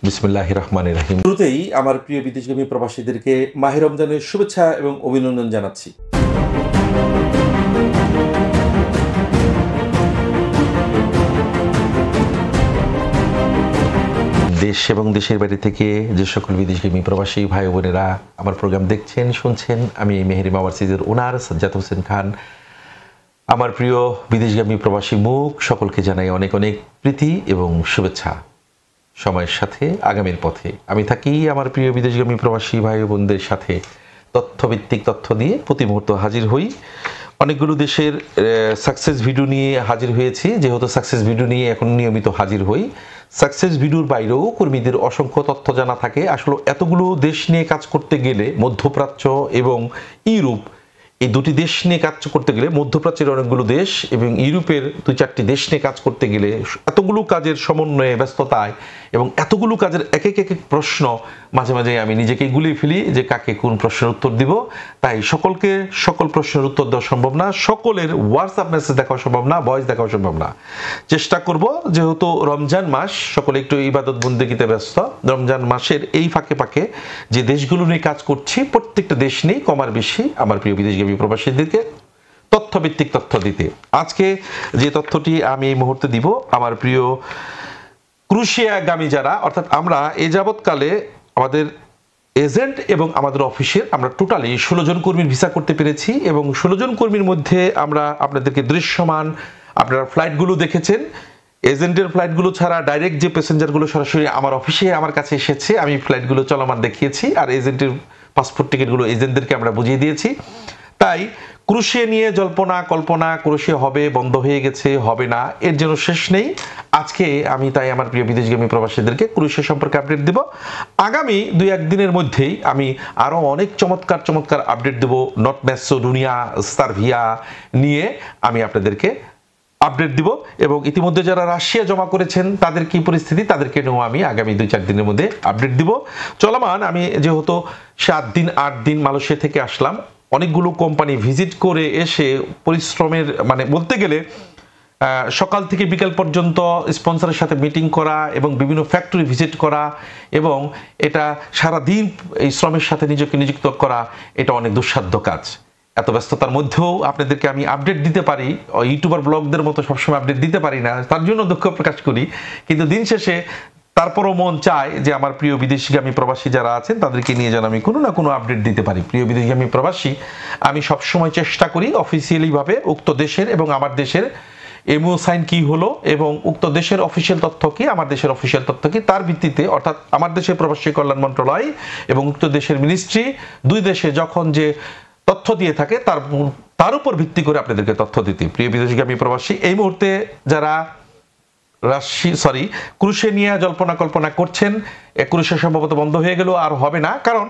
বিসমিল্লাহির রহমানির রহিম। শুরুতেই আমার প্রিয় বিদেশগামী প্রবাসীদেরকে মাহে রমজানের শুভেচ্ছা এবং অভিনন্দন জানাচ্ছি। দেশ এবং দেশের বাইরে থেকে যে সকল বিদেশগামী প্রবাসী ভাই বোনেরা আমার প্রোগ্রাম দেখছেন, শুনছেন, আমি মেহেরিমা ওভারসিজের ওনার সাজ্জাদ হোসেন খান। আমার প্রিয় বিদেশগামী প্রবাসী মুখ সকলকে জানাই অনেক অনেক প্রীতি এবং শুভেচ্ছা। সময়ের সাথে আগামীর পথে আমি থাকি আমার প্রিয় বিদেশগামী প্রবাসী ভাই বোনদের সাথে তথ্যভিত্তিক তথ্য দিয়ে প্রতি মুহূর্ত হাজির হই। অনেকগুলো দেশের সাকসেস ভিডিও নিয়ে হাজির হয়েছি, যেহেতু সাকসেস ভিডিও নিয়ে এখন নিয়মিত হাজির হই। সাকসেস ভিডিওর বাইরেও কর্মীদের অসংখ্য তথ্য জানা থাকে। আসলে এতগুলো দেশ নিয়ে কাজ করতে গেলে মধ্যপ্রাচ্য এবং ইউরোপ, এই দুটি দেশ নিয়ে কাজ করতে গেলে, মধ্যপ্রাচ্যের অনেকগুলো দেশ এবং ইউরোপের 2-4টি দেশ নিয়ে কাজ করতে গেলে এতগুলো কাজের সমন্বয়ে ব্যস্ততায় এবং এতগুলো কাজের এক এক প্রশ্ন মাঝে মাঝে আমি নিজেকে গুলিয়ে ফেলি যে কাকে কোন প্রশ্নের উত্তর দিব। তাই সকলকে সকল প্রশ্নের উত্তর দেওয়া সম্ভব না, সকলের হোয়াটসঅ্যাপ মেসেজ দেখাও সম্ভব না, ভয়েস দেখাও সম্ভব না। চেষ্টা করব, যেহেতু রমজান মাস, সকলে একটু ইবাদত বন্দেগীতে ব্যস্ত। রমজান মাসের এই ফাঁকে ফাঁকে যে দেশগুলো নিয়ে কাজ করছি, প্রত্যেকটা দেশ নিয়ে কমার বেশি আমার প্রিয় বিদেশগামী প্রবাসীদেরকে তথ্যভিত্তিক তথ্য দিতে। আজকে যে তথ্যটি আমি এই মুহূর্তে দিব, আমার প্রিয় ক্রোয়েশিয়াগামী যারা, অর্থাৎ আমরা এ যাবৎকালে আমাদের এজেন্ট এবং আমাদের অফিসের আমরা টোটালি 16 জন কর্মীর ভিসা করতে পেরেছি এবং 16 জন কর্মীর মধ্যে আমরা আপনাদেরকে দৃশ্যমান আপনারা ফ্লাইটগুলো দেখেছেন। এজেন্টের ফ্লাইটগুলো ছাড়া ডাইরেক্ট যে প্যাসেঞ্জারগুলো সরাসরি আমার অফিসে আমার কাছে এসেছে, আমি ফ্লাইটগুলো চলমান দেখিয়েছি, আর এজেন্টের পাসপোর্ট টিকিটগুলো এজেন্টদেরকে আমরা বুঝিয়ে দিয়েছি। তাই ক্রোয়েশিয়া নিয়ে জল্পনা কল্পনা, ক্রোয়েশিয়া হবে, বন্ধ হয়ে গেছে, হবে না, এর জন্য শেষ নেই। আজকে আমি তাই আমার প্রিয় বিদেশগামী প্রবাসীদেরকে ক্রোয়েশিয়া সম্পর্কে আপডেট দেব। আগামী 2-1 দিনের মধ্যেই আমি আরও অনেক চমৎকার চমৎকার আপডেট দেব। নর্থ ম্যাসেডোনিয়া, সার্বিয়া নিয়ে আমি আপনাদেরকে আপডেট দিব এবং ইতিমধ্যে যারা রাশিয়া জমা করেছেন তাদের কি পরিস্থিতি, তাদেরকে নিয়েও আমি আগামী 2-4 দিনের মধ্যে আপডেট দিব। চলমান আমি যেহেতু 7 দিন 8 দিন মালয়েশিয়া থেকে আসলাম, অনেকগুলো কোম্পানি ভিজিট করে এসে পরিশ্রমের মানে বলতে গেলে সকাল থেকে বিকাল পর্যন্ত স্পন্সরের সাথে মিটিং করা এবং বিভিন্ন ফ্যাক্টরি ভিজিট করা এবং এটা সারাদিন এই শ্রমের সাথে নিজেকে নিযুক্ত করা, এটা অনেক দুঃসাধ্য কাজ। এত ব্যস্ততার মধ্যেও আপনাদেরকে আমি আপডেট দিতে পারি, ইউটিউবার ব্লগদের মতো সবসময় আপডেট দিতে পারি না, তার জন্য দুঃখ প্রকাশ করি। কিন্তু দিন শেষে তারপরও মন চায় যে আমার প্রিয় বিদেশগামী প্রবাসী যারা আছেন তাদেরকে নিয়ে যেন আমি কোনো না কোনো আপডেট দিতে পারি। প্রিয় বিদেশগামী প্রবাসী, আমি সবসময় চেষ্টা করি অফিসিয়ালিভাবে উক্ত দেশের এবং আমার দেশের এমও সাইন কি হলো এবং উক্ত দেশের অফিসিয়াল তথ্য কি, আমার দেশের অফিসিয়াল তথ্য কি, তার ভিত্তিতে, অর্থাৎ আমার দেশের প্রবাসী কল্যাণ মন্ত্রণালয় এবং উক্ত দেশের মিনিস্ট্রি, দুই দেশে যখন যে তথ্য দিয়ে থাকে তার উপর ভিত্তি করে আপনাদেরকে তথ্য দিতে। প্রিয় বিদেশগামী প্রবাসী, এই মুহূর্তে যারা ক্রোয়েশিয়া নিয়ে জল্পনা কল্পনা করছেন, ক্রোয়েশিয়া সম্ভবত বন্ধ হয়ে গেল, আর হবে না, কারণ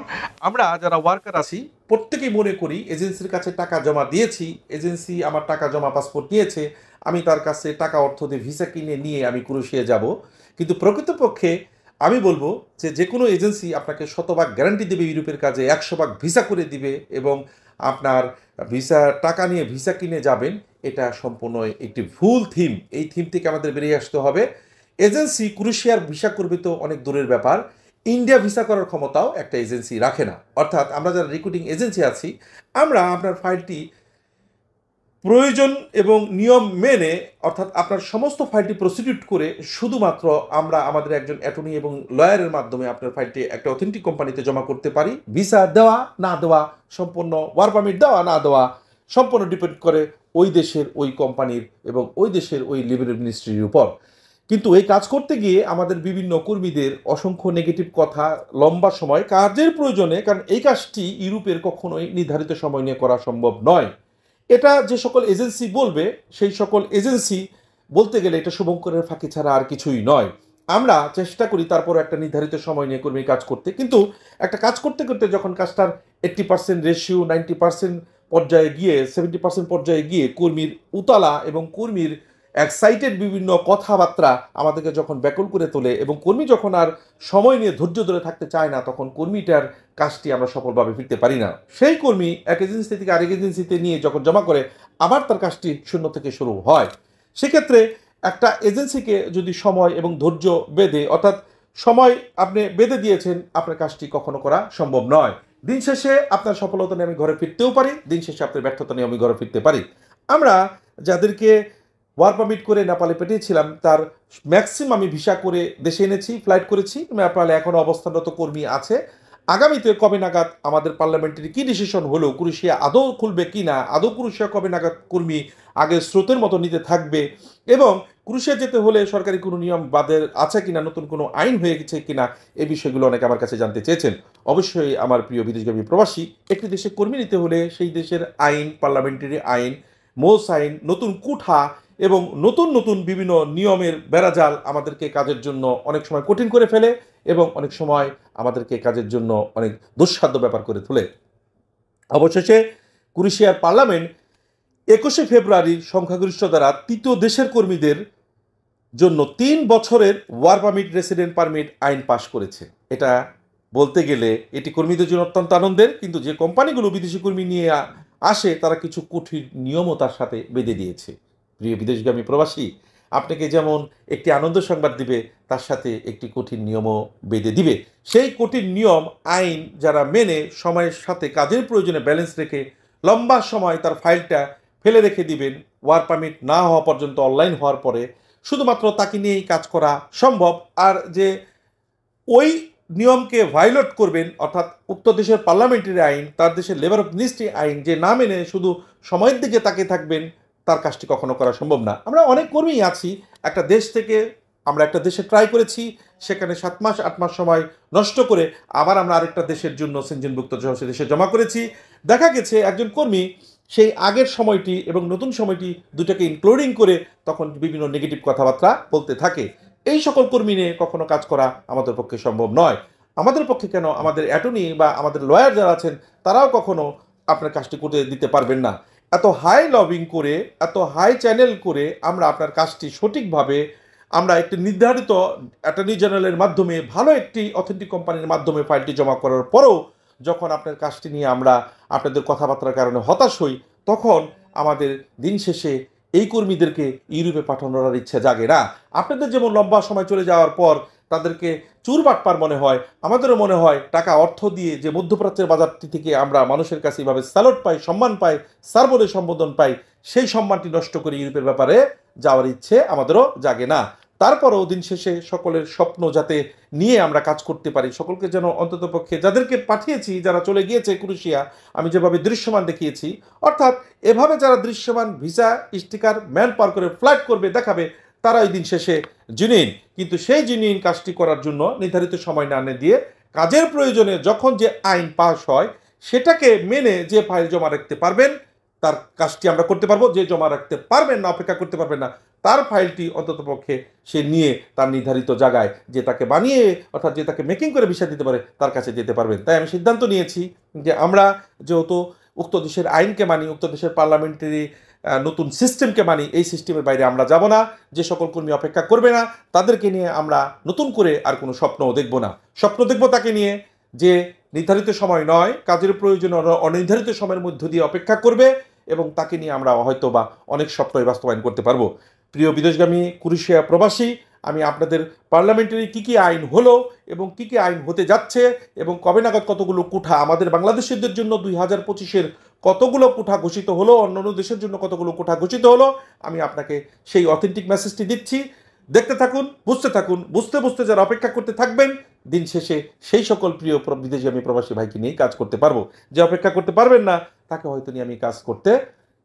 আমরা যারা ওয়ার্কার আছি প্রত্যেকেই মনে করি এজেন্সির কাছে টাকা জমা দিয়েছি, এজেন্সি আমার টাকা জমা পাসপোর্ট নিয়েছে, আমি তার কাছে টাকা অর্থ দিয়ে ভিসা কিনে নিয়ে আমি ক্রোয়েশিয়া যাব। কিন্তু প্রকৃতপক্ষে আমি বলবো যে কোনো এজেন্সি আপনাকে 100% গ্যারান্টি দেবে ইউরোপের কাজে, 100% ভিসা করে দিবে এবং আপনার ভিসা টাকা নিয়ে ভিসা কিনে যাবেন, এটা সম্পূর্ণ একটি ভুল থিম। এই থিম থেকে আমাদের বেরিয়ে আসতে হবে। এজেন্সি ক্রোয়েশিয়ার ভিসা করবে তো অনেক দূরের ব্যাপার, ইন্ডিয়া ভিসা করার ক্ষমতাও একটা এজেন্সি রাখে না। অর্থাৎ আমরা যারা রিক্রুটিং এজেন্সি আছি, আমরা আপনার ফাইলটি প্রয়োজন এবং নিয়ম মেনে, অর্থাৎ আপনার সমস্ত ফাইলটি প্রসিডিউট করে শুধুমাত্র আমরা আমাদের একজন অ্যাটর্নি এবং লয়ারের মাধ্যমে আপনার ফাইলটি একটা অথেন্টিক কোম্পানিতে জমা করতে পারি। ভিসা দেওয়া না দেওয়া, সম্পূর্ণ ওয়ার্ক পারমিট দেওয়া না দেওয়া সম্পূর্ণ ডিপেন্ড করে ওই দেশের ওই কোম্পানির এবং ওই দেশের ওই লেভেলের মিনিস্ট্রির উপর। কিন্তু এই কাজ করতে গিয়ে আমাদের বিভিন্ন কর্মীদের অসংখ্য নেগেটিভ কথা, লম্বা সময় কাজের প্রয়োজনে, কারণ এই কাজটি ইউরোপের কখনোই নির্ধারিত সময় নিয়ে করা সম্ভব নয়। এটা যে সকল এজেন্সি বলবে, সেই সকল এজেন্সি বলতে গেলে এটা শুভঙ্করের ফাঁকি ছাড়া আর কিছুই নয়। আমরা চেষ্টা করি তারপর একটা নির্ধারিত সময় নিয়ে কর্মী কাজ করতে, কিন্তু একটা কাজ করতে করতে যখন কাজটার 80% রেশিও 90% পর্যায়ে গিয়ে 70% পর্যায়ে গিয়ে কর্মীর উতলা এবং কর্মীর এক্সাইটেড বিভিন্ন কথাবার্তা আমাদেরকে যখন ব্যাকুল করে তোলে এবং কর্মী যখন আর সময় নিয়ে ধৈর্য ধরে থাকতে চায় না, তখন কর্মীটার কাজটি আমরা সফলভাবে ফিরতে পারি না। সেই কর্মী এক এজেন্সি থেকে আরেক এজেন্সিতে নিয়ে যখন জমা করে আবার তার কাজটি শূন্য থেকে শুরু হয়। সেক্ষেত্রে একটা এজেন্সিকে যদি সময় এবং ধৈর্য বেঁধে, অর্থাৎ সময় আপনি বেঁধে দিয়েছেন, আপনার কাজটি কখনো করা সম্ভব নয়। দিন শেষে আপনার সফলতা নিয়ে আমি ঘরে ফিরতেও পারি, দিন শেষে আপনার ব্যর্থতা নিয়ে আমি ঘরে ফিরতে পারি। আমরা যাদেরকে ওয়ার্ক পারমিট করে নেপালে পাঠিয়েছিলাম তার ম্যাক্সিমাম আমি ভিসা করে দেশে এনেছি, ফ্লাইট করেছি। নেপালে এখনও অবস্থানরত কর্মী আছে। আগামীতে কবে নাগাদ আমাদের পার্লামেন্টারি কী ডিসিশন হলো, ক্রোয়েশিয়া আদৌ খুলবে কি না, আদৌ ক্রোয়েশিয়া কবে নাগাদ কর্মী আগের স্রোতের মতো নিতে থাকবে, এবং ক্রোয়েশিয়া যেতে হলে সরকারি কোনো নিয়ম বাদের আছে কিনা, নতুন কোনো আইন হয়ে গেছে কিনা, এই বিষয়গুলো অনেকে আমার কাছে জানতে চেয়েছেন। অবশ্যই আমার প্রিয় বিদেশগামী প্রবাসী, একটি দেশে কর্মী নিতে হলে সেই দেশের আইন, পার্লামেন্টারি আইন, মোস আইন, নতুন কুঠা এবং নতুন নতুন বিভিন্ন নিয়মের বেড়াজাল আমাদেরকে কাজের জন্য অনেক সময় কঠিন করে ফেলে এবং অনেক সময় আমাদেরকে কাজের জন্য অনেক দুঃসাধ্য ব্যাপার করে তোলে। অবশেষে ক্রোয়েশিয়ার পার্লামেন্ট 21শে ফেব্রুয়ারির সংখ্যাগরিষ্ঠ দ্বারা তৃতীয় দেশের কর্মীদের জন্য 3 বছরের ওয়ার্ক পারমিট, রেসিডেন্ট পারমিট আইন পাশ করেছে। এটা বলতে গেলে এটি কর্মীদের জন্য অত্যন্ত আনন্দের, কিন্তু যে কোম্পানিগুলো বিদেশি কর্মী নিয়ে আসে তারা কিছু কঠিন নিয়মও তার সাথে বেঁধে দিয়েছে। প্রিয় বিদেশগামী প্রবাসী, আপনাকে যেমন একটি আনন্দ সংবাদ দিবে, তার সাথে একটি কঠিন নিয়মও বেঁধে দিবে। সেই কঠিন নিয়ম আইন যারা মেনে সময়ের সাথে কাজের প্রয়োজনে ব্যালেন্স রেখে লম্বা সময় তার ফাইলটা ফেলে রেখে দিবেন, ওয়ার্ক পারমিট না হওয়া পর্যন্ত, অনলাইন হওয়ার পরে শুধুমাত্র তাকে নিয়েই কাজ করা সম্ভব। আর যে ওই নিয়মকে ভায়োলেট করবেন, অর্থাৎ উক্ত দেশের পার্লামেন্টারি আইন, তার দেশের লেবার অফ মিনিস্ট্রি আইন যে না মেনে শুধু সময়ের দিকে তাকিয়ে থাকবেন, তার কাজটি কখনো করা সম্ভব না। আমরা অনেক কর্মী আছি, একটা দেশ থেকে আমরা একটা দেশে ট্রাই করেছি, সেখানে 7 মাস 8 মাস সময় নষ্ট করে আবার আমরা আরেকটা দেশের জন্য সেনজেনভুক্ত দেশে জমা করেছি। দেখা গেছে একজন কর্মী সেই আগের সময়টি এবং নতুন সময়টি দুটাকে ইনক্লুডিং করে তখন বিভিন্ন নেগেটিভ কথাবার্তা বলতে থাকে। এই সকল কর্মী নিয়ে কখনো কাজ করা আমাদের পক্ষে সম্ভব নয়। আমাদের পক্ষে কেন, আমাদের অ্যাটর্নি বা আমাদের লয়ার যারা আছেন তারাও কখনো আপনার কাজটি করতে দিতে পারবেন না। এত হাই লবিং করে, এত হাই চ্যানেল করে আমরা আপনার কাজটি সঠিকভাবে আমরা একটি নির্ধারিত অ্যাটর্নি জেনারেলের মাধ্যমে ভালো একটি অথেন্টিক কোম্পানির মাধ্যমে ফাইলটি জমা করার পরেও যখন আপনার কাজটি নিয়ে আমরা আপনাদের কথাবার্তার কারণে হতাশ হই, তখন আমাদের দিন শেষে এই কর্মীদেরকে ইউরোপে পাঠানোর আর ইচ্ছা জাগে না। আপনাদের যেমন লম্বা সময় চলে যাওয়ার পর তাদেরকে চুরবাটপার মনে হয়, আমাদেরও মনে হয় টাকা অর্থ দিয়ে যে মধ্যপ্রাচ্যের বাজারটি থেকে আমরা মানুষের কাছে এভাবে স্যালুট পাই, সম্মান পাই, স্যার বলে সম্বোধন পাই, সেই সম্মানটি নষ্ট করে ইউরোপের ব্যাপারে যাওয়ার ইচ্ছে আমাদেরও জাগে না। তারপরেও দিন শেষে সকলের স্বপ্ন যাতে নিয়ে আমরা কাজ করতে পারি, সকলকে যেন অন্ততপক্ষে যাদেরকে পাঠিয়েছি, যারা চলে গিয়েছে ক্রোয়েশিয়া, আমি যেভাবে দৃশ্যমান দেখিয়েছি, অর্থাৎ এভাবে যারা দৃশ্যমান ভিসা স্টিকার ম্যান পার করে ফ্লাইট করবে, দেখাবে, তারাই দিন শেষে জেনুইন। কিন্তু সেই জেনুইন কাজটি করার জন্য নির্ধারিত সময় না দিয়ে কাজের প্রয়োজনে যখন যে আইন পাস হয় সেটাকে মেনে যে ফাইল জমা রাখতে পারবেন তার কাজটি আমরা করতে পারবো। যে জমা রাখতে পারবেন না, অপেক্ষা করতে পারবেন না, তার ফাইলটি অন্ততপক্ষে সে নিয়ে তার নির্ধারিত জায়গায় যে তাকে বানিয়ে, অর্থাৎ যে তাকে মেকিং করে ভিসা দিতে পারে, তার কাছে যেতে পারবেন। তাই আমি সিদ্ধান্ত নিয়েছি যে আমরা যেহেতু উক্ত দেশের আইনকে মানি, উক্ত দেশের পার্লামেন্টারি নতুন সিস্টেমকে মানি, এই সিস্টেমের বাইরে আমরা যাব না। যে সকল কর্মী অপেক্ষা করবে না তাদেরকে নিয়ে আমরা নতুন করে আর কোনো স্বপ্নও দেখব না। স্বপ্ন দেখব তাকে নিয়ে যে নির্ধারিত সময় নয়, কাজের প্রয়োজনে অনির্ধারিত সময়ের মধ্য দিয়ে অপেক্ষা করবে, এবং তাকে নিয়ে আমরা হয়তো বা অনেক স্বপ্নই বাস্তবায়ন করতে পারবো। প্রিয় বিদেশগামী ক্রোয়েশিয়া প্রবাসী, আমি আপনাদের পার্লামেন্টারি কী কী আইন হলো এবং কী কী আইন হতে যাচ্ছে এবং কবে নাগাদ কতগুলো কুঠা আমাদের বাংলাদেশিদের জন্য 2025-এর কতগুলো কোঠা ঘোষিত হলো, অন্যান্য দেশের জন্য কতগুলো কোঠা ঘোষিত হলো, আমি আপনাকে সেই অথেন্টিক মেসেজটি দিচ্ছি। দেখতে থাকুন, বুঝতে থাকুন, বুঝতে বুঝতে যারা অপেক্ষা করতে থাকবেন, দিন শেষে সেই সকল প্রিয় বিদেশগামী প্রবাসী ভাইকে নিয়েই কাজ করতে পারবো। যে অপেক্ষা করতে পারবেন না তাকে হয়তো নিয়ে আমি কাজ করতে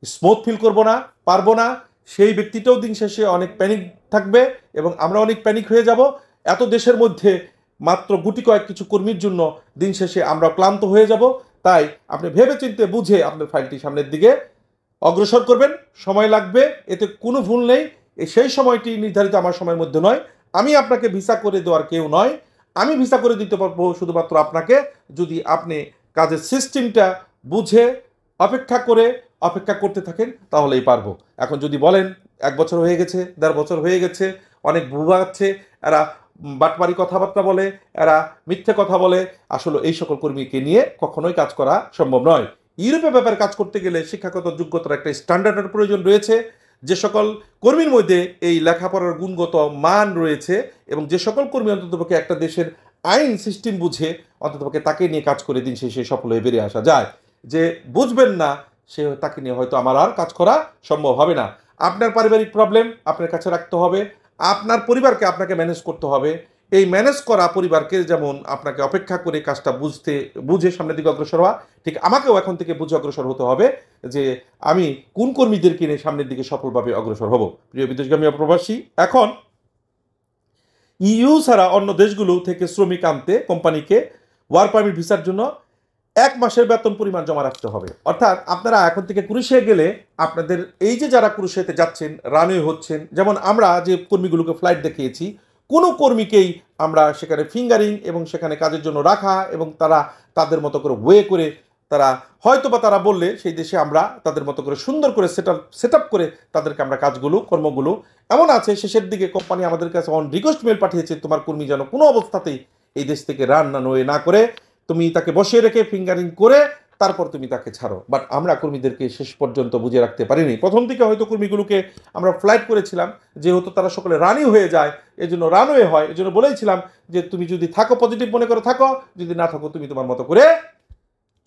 স্মুথ ফিল করবো না, পারবো না। সেই ব্যক্তিটাও দিন শেষে অনেক প্যানিক থাকবে এবং আমরা অনেক প্যানিক হয়ে যাব। এত দেশের মধ্যে মাত্র গুটি কয়েক কিছু কর্মীর জন্য দিন শেষে আমরা ক্লান্ত হয়ে যাব। তাই আপনি ভেবে চিন্তে বুঝে আপনার ফাইলটি সামনের দিকে অগ্রসর করবেন। সময় লাগবে, এতে কোনো ভুল নেই। সেই সময়টি নির্ধারিত আমার সময়ের মধ্যে নয়। আমি আপনাকে ভিসা করে দেওয়ার কেউ নয়। আমি ভিসা করে দিতে পারবো শুধুমাত্র আপনাকে, যদি আপনি কাজের সিস্টেমটা বুঝে অপেক্ষা করতে থাকেন, তাহলেই পারবো। এখন যদি বলেন 1 বছর হয়ে গেছে, 1.5 বছর হয়ে গেছে, অনেক ভুগাচ্ছে, এরা বাটপারি কথাবার্তা বলে, এরা মিথ্যে কথা বলে, আসলে এই সকল কর্মীকে নিয়ে কখনোই কাজ করা সম্ভব নয়। ইউরোপের ব্যাপারে কাজ করতে গেলে শিক্ষাগত যোগ্যতার একটা স্ট্যান্ডার্ডের প্রয়োজন রয়েছে। যে সকল কর্মীর মধ্যে এই লেখাপড়ার গুণগত মান রয়েছে এবং যে সকল কর্মী অন্ততপক্ষে একটা দেশের আইন সিস্টেম বুঝে অন্ততপক্ষে তাকে নিয়ে কাজ করে দিন শেষে সফল হয়ে বেরিয়ে আসা যায়। যে বুঝবেন না সে তাকে নিয়ে হয়তো আমার আর কাজ করা সম্ভব হবে না। আপনার পারিবারিক প্রবলেম আপনার কাছে রাখতে হবে, আপনার পরিবারকে আপনাকে ম্যানেজ করতে হবে। এই ম্যানেজ করা পরিবারকে যেমন আপনাকে অপেক্ষা করে কাজটা বুঝে সামনের দিকে অগ্রসর হওয়া, ঠিক আমাকেও এখন থেকে বুঝে অগ্রসর হতে হবে যে আমি কোন কর্মীদেরকে নিয়ে সামনের দিকে সফলভাবে অগ্রসর হব। প্রিয় বিদেশগামী প্রবাসী, এখন ইইউ ছাড়া অন্য দেশগুলো থেকে শ্রমিক আনতে কোম্পানিকে ওয়ার্ক পারমিট ভিসার জন্য 1 মাসের বেতন পরিমাণ জমা রাখতে হবে। অর্থাৎ আপনারা এখন থেকে ক্রুশে গেলে আপনাদের এই যে যারা ক্রুশেতে যাচ্ছেন, রানওয়ে হচ্ছেন, যেমন আমরা যে কর্মীগুলোকে ফ্লাইট দেখিয়েছি, কোনো কর্মীকেই আমরা সেখানে ফিঙ্গারিং এবং সেখানে কাজের জন্য রাখা এবং তারা তাদের মতো করে ওয়ে করে তারা হয়তো বা তারা বললে সেই দেশে আমরা তাদের মতো করে সুন্দর করে সেট আপ করে তাদেরকে আমরা কর্মগুলো এমন আছে শেষের দিকে কোম্পানি আমাদের কাছে অন রিকোয়েস্ট মেল পাঠিয়েছে তোমার কর্মী যেন কোনো অবস্থাতেই এই দেশ থেকে রানওয়ে না করে, তুমি তাকে বসিয়ে রেখে ফিঙ্গারিং করে তারপর তুমি তাকে ছাড়ো। বাট আমরা কর্মীদেরকে শেষ পর্যন্ত বুঝে রাখতে পারিনি। প্রথম দিকে হয়তো কর্মীগুলোকে আমরা ফ্লাইট করেছিলাম, যেহেতু তারা সকলে রানি হয়ে যায় এই জন্য রানওয়ে হয়, এই জন্য বলেইছিলাম যে তুমি যদি থাকো পজিটিভ মনে করে থাকো, যদি না থাকো তুমি তোমার মতো করে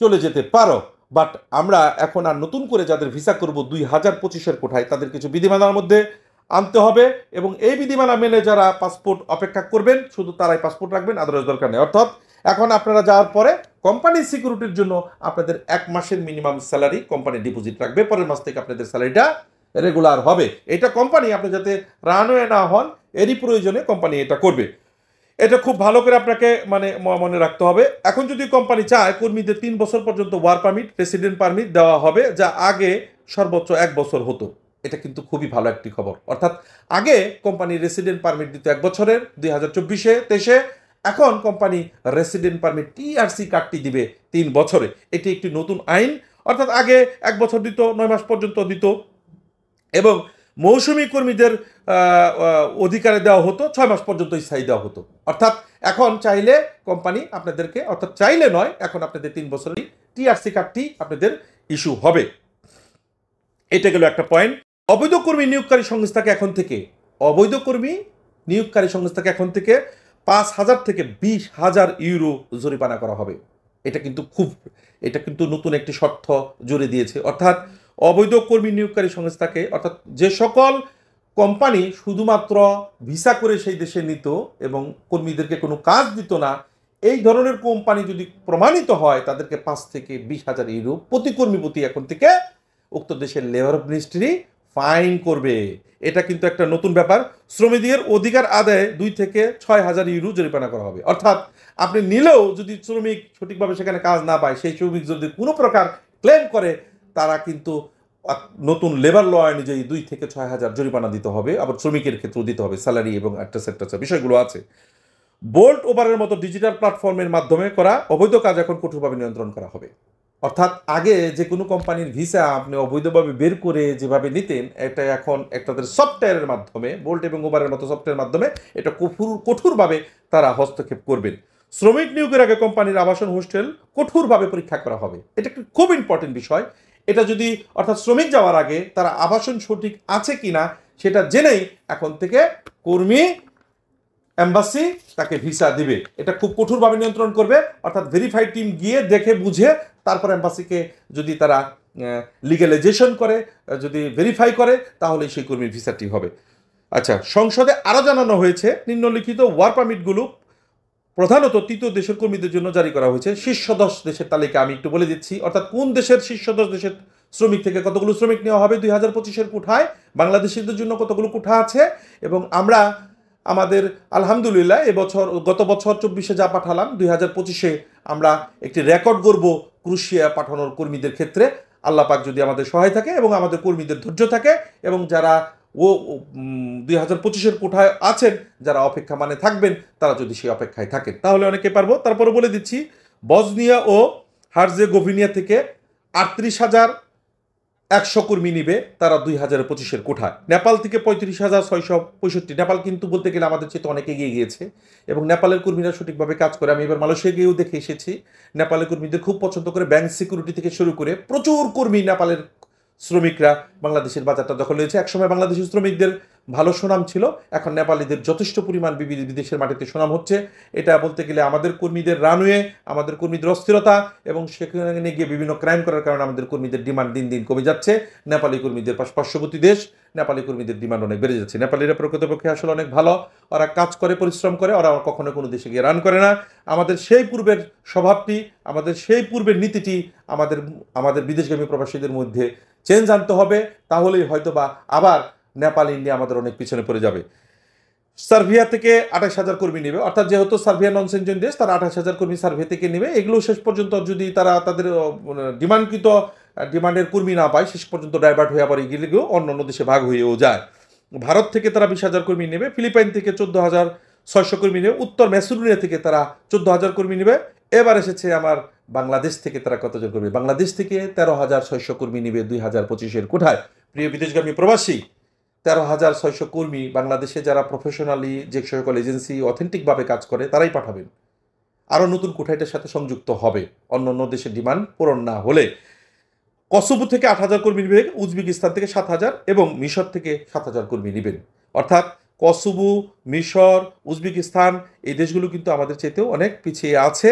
চলে যেতে পারো। বাট আমরা এখন আর নতুন করে যাদের ভিসা করব 2025-এর কোঠায় তাদের কিছু বিধিমালার মধ্যে আনতে হবে এবং এই বিধিমালা মেনে যারা পাসপোর্ট অপেক্ষা করবেন শুধু তারাই পাসপোর্ট রাখবেন, আদারওয়াইজ দরকার নেই। অর্থাৎ এখন আপনারা যাওয়ার পরে কোম্পানির সিকিউরিটির জন্য আপনাদের 1 মাসের মিনিমাম স্যালারি কোম্পানি ডিপোজিট রাখবে, পরের মাস থেকে আপনাদের স্যালারিটা রেগুলার হবে। এটা কোম্পানি আপনি যাতে রানওয়ে না হন এরই প্রয়োজনে কোম্পানি এটা করবে। এটা খুব ভালো করে আপনাকে মনে রাখতে হবে। এখন যদি কোম্পানি চায় কর্মীদের 3 বছর পর্যন্ত ওয়ার্ক পারমিট, রেসিডেন্ট পারমিট দেওয়া হবে, যা আগে সর্বোচ্চ 1 বছর হতো। এটা কিন্তু খুবই ভালো একটি খবর। অর্থাৎ আগে কোম্পানি রেসিডেন্ট পারমিট দিত 1 বছরের 2024-23-এ, এখন কোম্পানি রেসিডেন্ট পারমিট টিআরসি কার্ডটি দিবে 3 বছরে। এটি একটি নতুন আইন। অর্থাৎ আগে 1 বছর দিত, 9 মাস পর্যন্ত দিত এবং মৌসুমী কর্মীদের অধিকারে দেওয়া হতো 6 মাস পর্যন্ত স্থায়ী দেওয়া হতো। অর্থাৎ এখন চাইলে কোম্পানি আপনাদেরকে, অর্থাৎ চাইলে নয়, এখন আপনাদের 3 বছরের টিআরসি কার্ডটি আপনাদের ইস্যু হবে। এটা গেল একটা পয়েন্ট। অবৈধ কর্মী নিয়োগকারী সংস্থাকে এখন থেকে 5,000 থেকে 20,000 ইউরো জরিমানা করা হবে। এটা কিন্তু নতুন একটি শর্ত জুড়ে দিয়েছে। অর্থাৎ অবৈধ কর্মী নিয়োগকারী সংস্থাকে, অর্থাৎ যে সকল কোম্পানি শুধুমাত্র ভিসা করে সেই দেশে নিত এবং কর্মীদেরকে কোনো কাজ দিত না, এই ধরনের কোম্পানি যদি প্রমাণিত হয় তাদেরকে 5 থেকে 20,000 ইউরো প্রতি কর্মী প্রতি এখন থেকে উক্ত দেশের লেবার মিনিস্ট্রি ফাইন করবে। এটা কিন্তু একটা নতুন ব্যাপার। শ্রমিকদের অধিকার আদায়ে 2 থেকে 6,000 ইউরো জরিমানা করা হবে। অর্থাৎ আপনি নিলেও যদি শ্রমিক সঠিকভাবে সেখানে কাজ না পায়, সেই শ্রমিক যদি কোনো প্রকার ক্লেম করে, তারা কিন্তু নতুন লেবার ল অনুযায়ী 2 থেকে 6,000 জরিমানা দিতে হবে। আবার শ্রমিকের ক্ষেত্রেও দিতে হবে, স্যালারি এবং একটা বিষয়গুলো আছে। বোল্ট ওভারের মতো ডিজিটাল প্ল্যাটফর্মের মাধ্যমে করা অবৈধ কাজ এখন কঠোরভাবে নিয়ন্ত্রণ করা হবে। অর্থাৎ আগে যে কোনো কোম্পানির ভিসা আপনি অবৈধভাবে বের করে যেভাবে নিতেন, এটা এখন তাদের সফটওয়্যারের মাধ্যমে, বোল্ট এবং ওভারের মতো সফটওয়্যারের মাধ্যমে এটা কঠোরভাবে তারা হস্তক্ষেপ করবেন। শ্রমিক নিয়োগের আগে কোম্পানির আবাসন হোস্টেল কঠোরভাবে পরীক্ষা করা হবে। এটা একটা খুব ইম্পর্টেন্ট বিষয়। এটা যদি, অর্থাৎ শ্রমিক যাওয়ার আগে তারা আবাসন সঠিক আছে কিনা সেটা জেনেই এখন থেকে কর্মী এম্বাসি তাকে ভিসা দিবে। এটা খুব কঠোরভাবে নিয়ন্ত্রণ করবে। অর্থাৎ ভেরিফাইড টিম গিয়ে দেখে বুঝে তারপর এম্বাসিকে যদি তারা লিগ্যালাইজেশন করে, যদি ভেরিফাই করে, তাহলে সেই কর্মীর ভিসাটি হবে। আচ্ছা, সংসদে আরও জানানো হয়েছে নিম্নলিখিত ওয়ার্ক পারমিটগুলো প্রধানত তৃতীয় দেশের কর্মীদের জন্য জারি করা হয়েছে। শীর্ষ 10 দেশের তালিকা আমি একটু বলে দিচ্ছি। অর্থাৎ কোন দেশের শীর্ষ 10 দেশের শ্রমিক থেকে কতগুলো শ্রমিক নেওয়া হবে 2025-এর কোঠায়, বাংলাদেশিদের জন্য কতগুলো কোঠা আছে, এবং আমরা আমাদের আলহামদুলিল্লাহ গত বছর 24-এ যা পাঠালাম, 2025-এ আমরা একটি রেকর্ড গড়ব ক্রুশিয়া পাঠানোর কর্মীদের ক্ষেত্রে। আল্লাহ পাক যদি আমাদের সহায় থাকে এবং আমাদের কর্মীদের ধৈর্য থাকে এবং যারা 2025-এর কোঠায় আছেন, যারা অপেক্ষা থাকবেন, তারা যদি সেই অপেক্ষায় থাকেন তাহলে অনেকে পারবো। তারপরে বলে দিচ্ছি, বসনিয়া ও হার্জেগোভিনা থেকে 38,100 কর্মী নিবে তারা 2025-এর কোঠায়। নেপাল থেকে 35,665। নেপাল কিন্তু বলতে গেলে আমাদের চেয়ে অনেক এগিয়ে গিয়েছে এবং নেপালের কর্মীরা সঠিকভাবে কাজ করে। আমি এবার মালয়েশিয়া গিয়েও দেখে এসেছি, নেপালের কর্মীদের খুব পছন্দ করে। ব্যাংক সিকিউরিটি থেকে শুরু করে প্রচুর কর্মী নেপালের শ্রমিকরা বাংলাদেশের বাজারটা দখল হয়েছে। একসময় বাংলাদেশের শ্রমিকদের ভালো সুনাম ছিল, এখন নেপালিদের যথেষ্ট পরিমাণ বিদেশের মাটিতে সুনাম হচ্ছে। এটা বলতে গেলে আমাদের কর্মীদের রানওয়ে, আমাদের কর্মীদের অস্থিরতা এবং সেখানে গিয়ে বিভিন্ন ক্রাইম করার কারণে আমাদের কর্মীদের ডিমান্ড দিন দিন কমে যাচ্ছে। নেপালি কর্মীদের পার্শ্ববর্তী দেশ, নেপালি কর্মীদের ডিমান্ড অনেক বেড়ে যাচ্ছে। নেপালিরা প্রকৃতপক্ষে আসলে অনেক ভালো, ওরা কাজ করে, পরিশ্রম করে, ওরা কখনো কোনো দেশে গিয়ে রান করে না। আমাদের সেই পূর্বের স্বভাবটি, আমাদের সেই পূর্বের নীতিটি আমাদের বিদেশগামী প্রবাসীদের মধ্যে চেঞ্জ আনতে হবে, তাহলেই হয়তো বা আবার নেপাল ইন্ডিয়া আমাদের অনেক পিছনে পড়ে যাবে। সার্বিয়া থেকে 28,000 কর্মী নেবে, অর্থাৎ যেহেতু সার্বিয়া নন সেনজেন দেশ, তারা 28,000 কর্মী সার্বিয়া থেকে নেবে। এগুলো শেষ পর্যন্ত যদি তারা তাদের ডিমান্ডের কর্মী না পায়, শেষ পর্যন্ত ডাইভার্ট হয়ে আবার এগিয়ে গিয়েও অন্য অন্য দেশে ভাগ হয়েও যায়। ভারত থেকে তারা 20,000 কর্মী নেবে, ফিলিপাইন থেকে 14,600 কর্মী নেবে, উত্তর ম্যাসেডোনিয়া থেকে তারা 14,000 কর্মী নেবে। এবার এসেছে আমার বাংলাদেশ থেকে তারা কতজন কর্মী? বাংলাদেশ থেকে 13,600 কর্মী নেবে 2025-এর কোঠায়। প্রিয় বিদেশগামী প্রবাসী, 13,600 কর্মী বাংলাদেশে যারা প্রফেশনালি যে সকল এজেন্সি অথেন্টিকভাবে কাজ করে তারাই পাঠাবেন। আরও নতুন কোঠাইটার সাথে সংযুক্ত হবে অন্য অন্য দেশের ডিমান্ড পূরণ না হলে। কসোভো থেকে 8,000 কর্মী নেবেন, উজবেকিস্তান থেকে 7,000 এবং মিশর থেকে 7,000 কর্মী নেবেন। অর্থাৎ কসোভো, মিশর, উজবেকিস্তান এই দেশগুলো কিন্তু আমাদের চাইতেও অনেক পিছিয়ে আছে।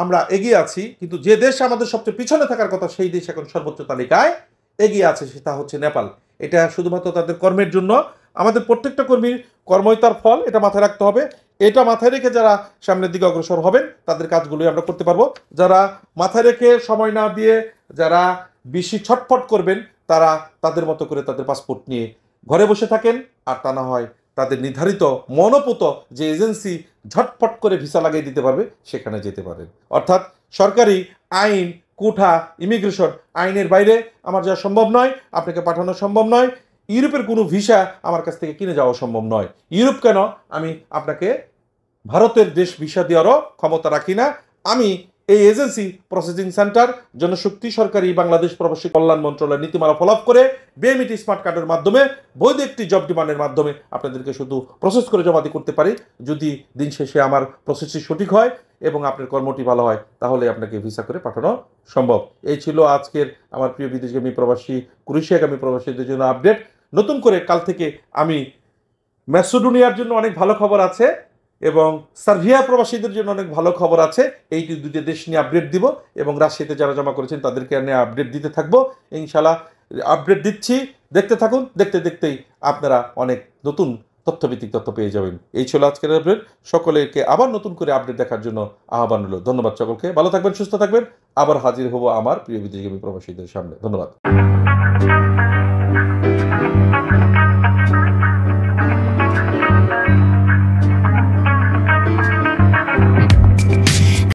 আমরা এগিয়ে আছি, কিন্তু যে দেশ আমাদের সবচেয়ে পিছনে থাকার কথা সেই দেশ এখন সর্বোচ্চ তালিকায় এগিয়ে আছে, সেটা হচ্ছে নেপাল। এটা শুধুমাত্র তাদের কর্মের জন্য। আমাদের প্রত্যেকটা কর্মীর কর্মই তার ফল, এটা মাথায় রাখতে হবে। এটা মাথায় রেখে যারা সামনের দিকে অগ্রসর হবেন তাদের কাজগুলোই আমরা করতে পারবো। যারা মাথায় রেখে সময় না দিয়ে যারা বেশি ছটফট করবেন, তারা তাদের মতো করে তাদের পাসপোর্ট নিয়ে ঘরে বসে থাকেন, আর তা না হয় তাদের নির্ধারিত মনোপুত যে এজেন্সি ঝটফট করে ভিসা লাগিয়ে দিতে পারবে সেখানে যেতে পারেন। অর্থাৎ সরকারি আইন, কোঠা, ইমিগ্রেশন আইনের বাইরে আমার যাওয়া সম্ভব নয়, আপনাকে পাঠানো সম্ভব নয়। ইউরোপের কোনো ভিসা আমার কাছ থেকে কিনে যাওয়া সম্ভব নয়। ইউরোপ কেন, আমি আপনাকে ভারতের দেশ ভিসা দেওয়ারও ক্ষমতা রাখি না। আমি এই এজেন্সি প্রসেসিং সেন্টার জনশক্তি সরকারি বাংলাদেশ প্রবাসী কল্যাণ মন্ত্রণালয়ের নীতিমালা ফলো আপ করে বিএমইটি স্মার্ট কার্ডের মাধ্যমে বৈধ একটি জব ডিমান্ডের মাধ্যমে আপনাদেরকে শুধু প্রসেস করে জমা দিয়ে করতে পারি। যদি দিন শেষে আমার প্রসেসটি সঠিক হয় এবং আপনার কর্মটি ভালো হয়, তাহলে আপনাকে ভিসা করে পাঠানো সম্ভব। এই ছিল আজকের আমার প্রিয় বিদেশগামী প্রবাসী, ক্রোয়েশিয়াগামী প্রবাসীদের জন্য আপডেট। নতুন করে কাল থেকে আমি ম্যাসেডোনিয়ার জন্য অনেক ভালো খবর আছে এবং সার্বিয়া প্রবাসীদের জন্য অনেক ভালো খবর আছে। এই দুটো দেশ নিয়ে আপডেট দিব এবং রাশিয়াতে যারা জমা করেছেন তাদেরকে নিয়ে আপডেট দিতে থাকবো। ইনশাল্লাহ আপডেট দিচ্ছি, দেখতে থাকুন। দেখতে দেখতেই আপনারা অনেক নতুন তথ্যভিত্তিক তথ্য পেয়ে যাবেন। এই ছিল আজকের আপডেট। সকলেকে আবার নতুন করে আপডেট দেখার জন্য আহ্বান রইল। ধন্যবাদ সকলকে, ভালো থাকবেন, সুস্থ থাকবেন। আবার হাজির হব আমার প্রিয় বিদেশগামী প্রবাসীদের সামনে। ধন্যবাদ।